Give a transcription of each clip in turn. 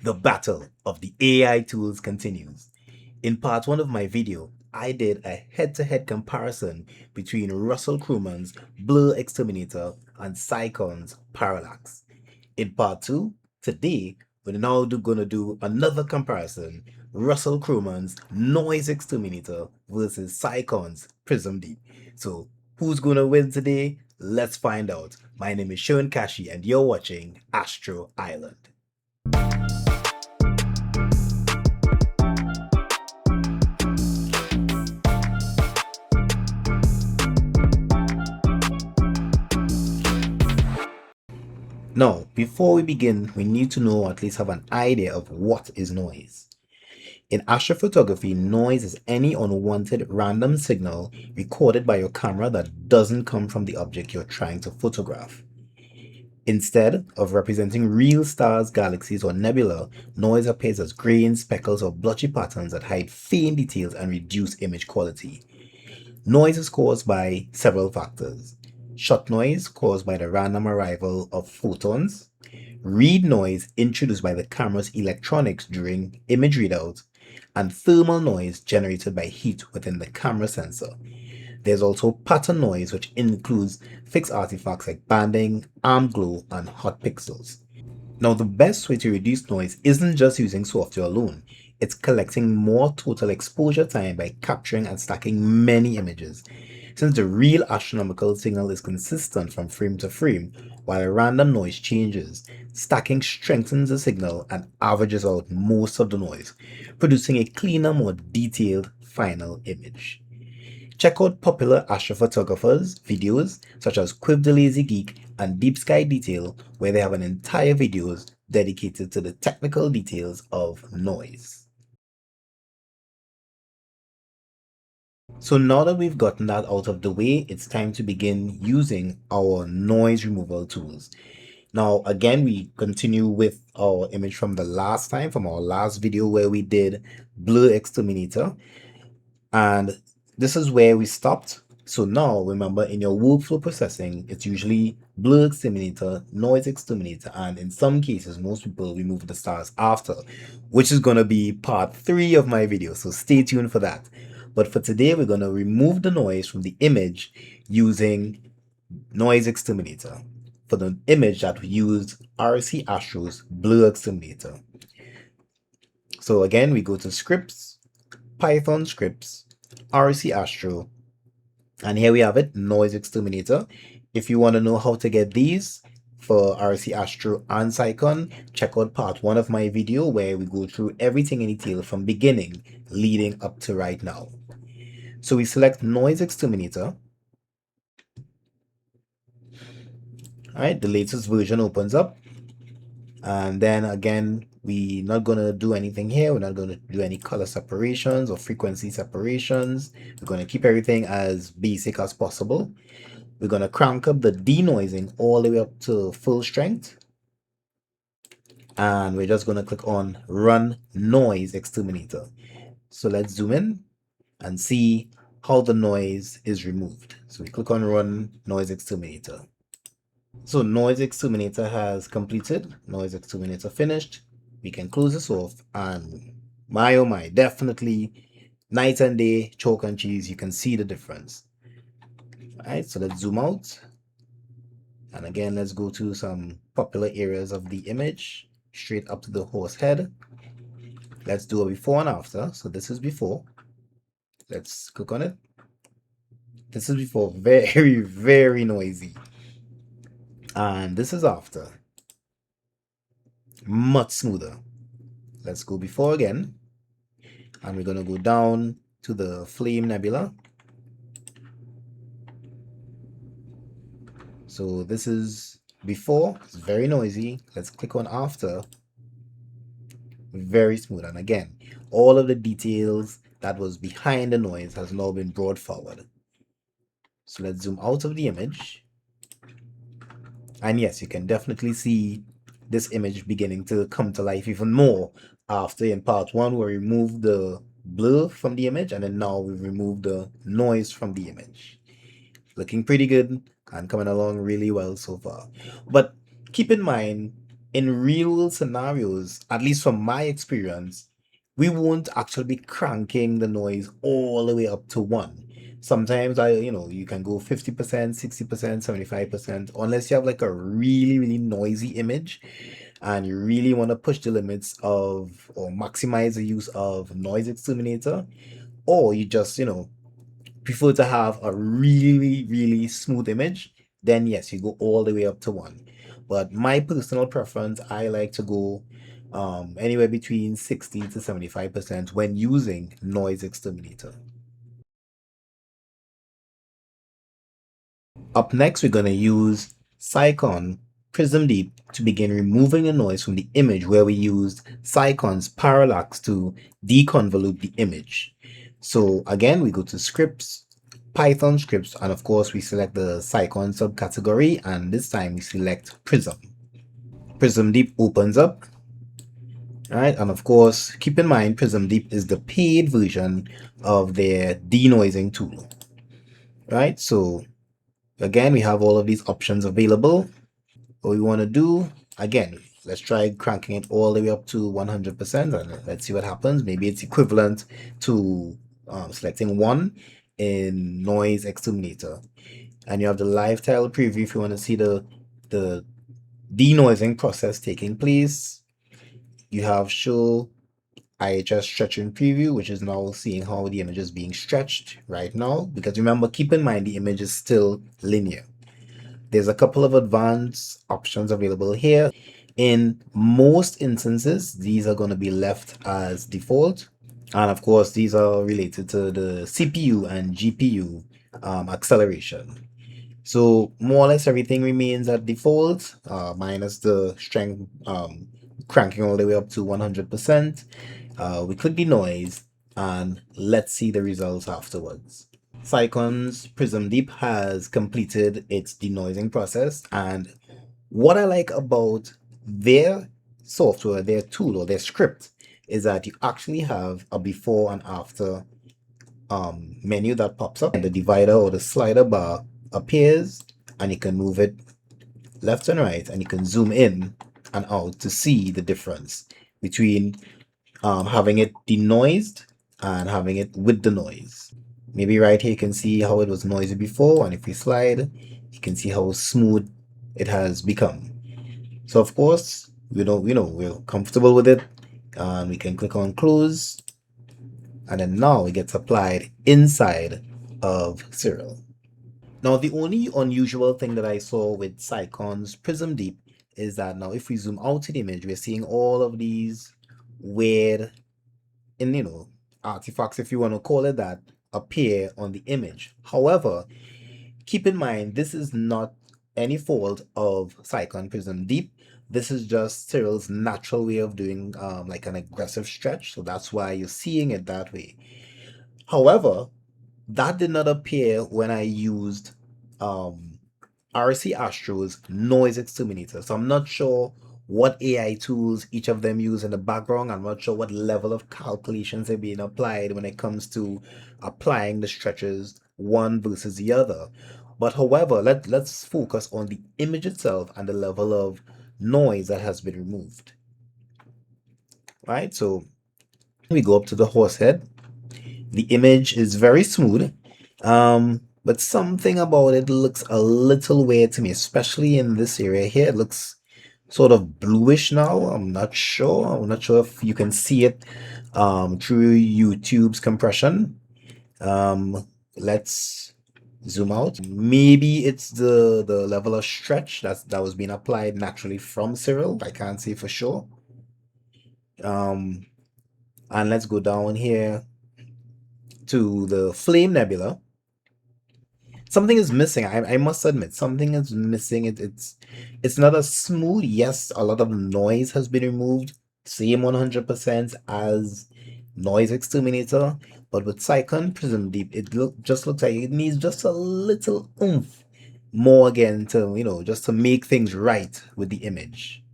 The battle of the AI tools continues. In part 1 of my video, I did a head-to-head comparison between Russel Croman's StarXTerminator and SyQon's Parallax. In part 2, today, we're now going to do another comparison, Russel Croman's NoiseXTerminator versus SyQon's Prism Deep. So, who's going to win today? Let's find out. My name is Sean Kashi and you're watching Astro Island. Now, before we begin, we need to know or at least have an idea of what is noise. In astrophotography, noise is any unwanted random signal recorded by your camera that doesn't come from the object you're trying to photograph. Instead of representing real stars, galaxies, or nebula, noise appears as grains, speckles, or blotchy patterns that hide faint details and reduce image quality. Noise is caused by several factors. Shot noise caused by the random arrival of photons, read noise introduced by the camera's electronics during image readout, and thermal noise generated by heat within the camera sensor. There's also pattern noise, which includes fixed artifacts like banding, arm glow, and hot pixels. Now, the best way to reduce noise isn't just using software alone. It's collecting more total exposure time by capturing and stacking many images. Since the real astronomical signal is consistent from frame to frame, while random noise changes, stacking strengthens the signal and averages out most of the noise, producing a cleaner, more detailed final image. Check out popular astrophotographers' videos such as Quiv the Lazy Geek and Deep Sky Detail, where they have an entire videos dedicated to the technical details of noise. So now that we've gotten that out of the way, it's time to begin using our noise removal tools. Now, again, we continue with our image from the last time, from our last video where we did StarXTerminator. And this is where we stopped. So now, remember, in your workflow processing, it's usually StarXTerminator, NoiseXTerminator, and in some cases, most people remove the stars after, which is going to be part 3 of my video. So stay tuned for that. But for today, we're going to remove the noise from the image using NoiseXTerminator for the image that we used RC Astro's StarXTerminator. So again, we go to Scripts, Python Scripts, RC Astro, and here we have it, NoiseXTerminator. If you want to know how to get these for RC Astro and SyQon, check out part 1 of my video where we go through everything in detail from beginning leading up to right now. So we select NoiseXTerminator. Alright, the latest version opens up. And then again, we're not going to do anything here. We're not going to do any color separations or frequency separations. We're going to keep everything as basic as possible. We're going to crank up the denoising all the way up to full strength. And we're just going to click on Run NoiseXTerminator. So let's zoom in and see how the noise is removed. So we click on Run NoiseXTerminator. So NoiseXTerminator has completed, NoiseXTerminator finished. We can close this off and my oh my, definitely night and day, chalk and cheese, you can see the difference. Alright, so let's zoom out. And again, let's go to some popular areas of the image, straight up to the horse head. Let's do a before and after. So this is before. Let's click on it. This is before, very, very noisy. And this is after, much smoother. Let's go before again, and we're going to go down to the flame nebula. So this is before, it's very noisy. Let's click on after, very smooth. And again, all of the details that was behind the noise has now been brought forward. So let's zoom out of the image. And yes, you can definitely see this image beginning to come to life even more after in part 1 we removed the blur from the image, and then now we've removed the noise from the image. Looking pretty good and coming along really well so far. But keep in mind, in real world scenarios, at least from my experience, we won't actually be cranking the noise all the way up to one. Sometimes you can go 50%, 60%, 75%, unless you have like a really, really noisy image and you really want to push the limits of or maximize the use of NoiseXTerminator, or you just, prefer to have a really, really smooth image, then yes, you go all the way up to one. But my personal preference, I like to go anywhere between 60 to 75% when using NoiseXTerminator. Up next, we're going to use SyQon Prism Deep to begin removing the noise from the image, where we used SyQon's parallax to deconvolute the image. So again, we go to scripts, Python scripts, and of course we select the SyQon subcategory, and this time we select Prism. Prism Deep opens up. All right, and of course, keep in mind Prism Deep is the paid version of their denoising tool. Right, so again, we have all of these options available. What we want to do, again, let's try cranking it all the way up to 100%, and let's see what happens. Maybe it's equivalent to selecting one in NoiseXTerminator. And you have the live tile preview if you want to see the denoising process taking place. You have show IHS stretching preview, which is now seeing how the image is being stretched right now. Because remember, keep in mind the image is still linear. There's a couple of advanced options available here. In most instances, these are going to be left as default. And of course, these are related to the CPU and GPU acceleration. So more or less everything remains at default, minus the strength cranking all the way up to 100%. We click denoise and let's see the results afterwards. SyQon's Prism Deep has completed its denoising process, and what I like about their software, their tool or their script, is that you actually have a before and after menu that pops up, and the divider or the slider bar appears, and you can move it left and right, and you can zoom in and out to see the difference between having it denoised and having it with the noise. Maybe right here you can see how it was noisy before, and if we slide, you can see how smooth it has become. So of course, we're comfortable with it, and we can click on close, and then now it gets applied inside of Siril. Now, the only unusual thing that I saw with SyQon's Prism Deep is that now if we zoom out to the image, we're seeing all of these weird, and artifacts, if you want to call it that, appear on the image. However, keep in mind, this is not any fault of SyQon Prism Deep. This is just Cyril's natural way of doing like an aggressive stretch. So that's why you're seeing it that way. However, that did not appear when I used RC Astro's NoiseXTerminator. So I'm not sure what AI tools each of them use in the background. I'm not sure what level of calculations are being applied when it comes to applying the stretches one versus the other. But however, let's focus on the image itself and the level of noise that has been removed. Right? So we go up to the horse head. The image is very smooth. But something about it looks a little weird to me, especially in this area here. It looks sort of bluish now. I'm not sure. I'm not sure if you can see it through YouTube's compression. Let's zoom out. Maybe it's the level of stretch that was being applied naturally from Siril. I can't say for sure. And let's go down here to the Flame Nebula. Something is missing. I must admit, something is missing. It's not as smooth. Yes, a lot of noise has been removed, same 100% as NoiseXTerminator, but with SyQon Prism Deep, just looks like it needs just a little oomph more again to just to make things right with the image.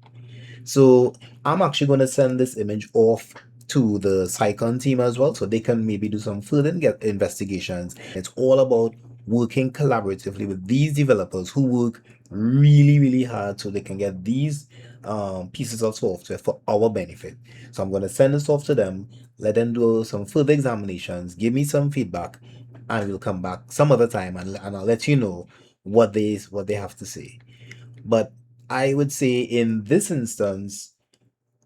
So I'm actually going to send this image off to the SyQon team as well, so they can maybe do some further investigations. It's all about working collaboratively with these developers who work really, really hard so they can get these pieces of software for our benefit. So I'm going to send this off to them, let them do some further examinations, give me some feedback, and we'll come back some other time and I'll let you know what they have to say. But I would say in this instance,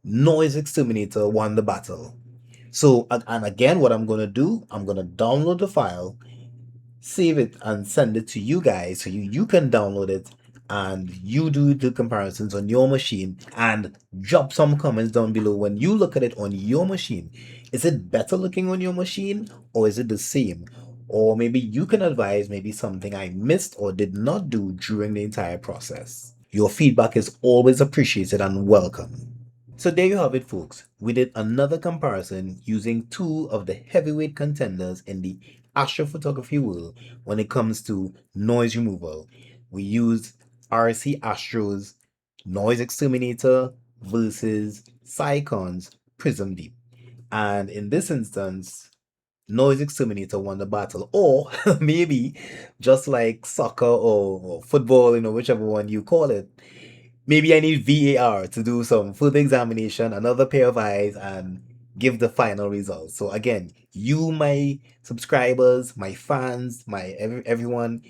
NoiseXTerminator won the battle. So, and again, what I'm going to do, I'm going to download the file, save it, and send it to you guys so you can download it and you do the comparisons on your machine and drop some comments down below when you look at it on your machine. Is it better looking on your machine or is it the same? Or maybe you can advise maybe something I missed or did not do during the entire process. Your feedback is always appreciated and welcome. So there you have it, folks. We did another comparison using two of the heavyweight contenders in the astrophotography world when it comes to noise removal. We used RC Astro's NoiseXTerminator versus SyQon's Prism Deep. And in this instance, NoiseXTerminator won the battle. Or maybe just like soccer or football, whichever one you call it, maybe I need VAR to do some further examination, another pair of eyes, and give the final results. So again, you, my subscribers, my fans, everyone,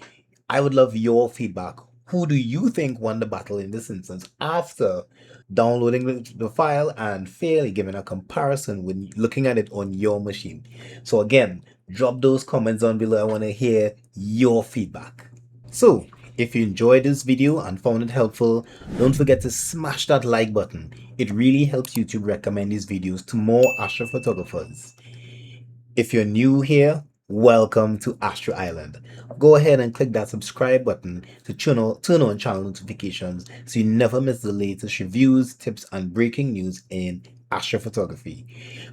I would love your feedback. Who do you think won the battle in this instance after downloading the file and fairly giving a comparison when looking at it on your machine? So again, drop those comments down below. I want to hear your feedback. So, if you enjoyed this video and found it helpful, don't forget to smash that like button. It really helps YouTube recommend these videos to more astrophotographers. If you're new here, welcome to Astro Island. Go ahead and click that subscribe button to turn on channel notifications so you never miss the latest reviews, tips, and breaking news in astrophotography.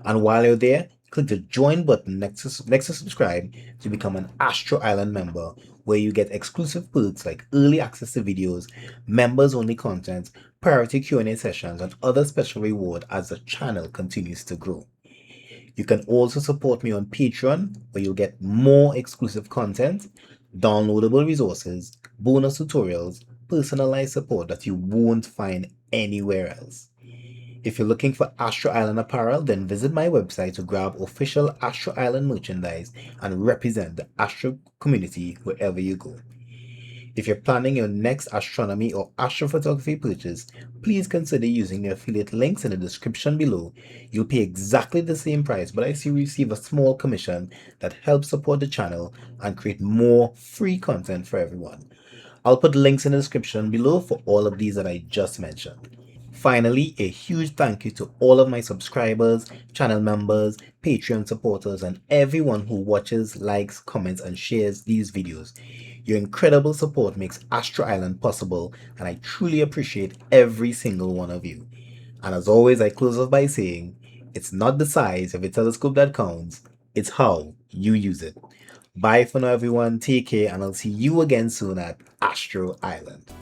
And while you're there, click the join button next to subscribe to become an Astro Island member, where you get exclusive perks like early access to videos, members only content, priority Q&A sessions, and other special reward as the channel continues to grow. You can also support me on Patreon, where you'll get more exclusive content, downloadable resources, bonus tutorials, personalized support that you won't find anywhere else. If you're looking for Astro Island apparel, then visit my website to grab official Astro Island merchandise and represent the Astro community wherever you go. If you're planning your next astronomy or astrophotography purchase, please consider using the affiliate links in the description below. You'll pay exactly the same price, but I see you receive a small commission that helps support the channel and create more free content for everyone. I'll put links in the description below for all of these that I just mentioned. Finally, a huge thank you to all of my subscribers, channel members, Patreon supporters, and everyone who watches, likes, comments, and shares these videos. Your incredible support makes Astro Island possible, and I truly appreciate every single one of you. And as always, I close off by saying, it's not the size of a telescope that counts, it's how you use it. Bye for now, everyone. Take care, and I'll see you again soon at Astro Island.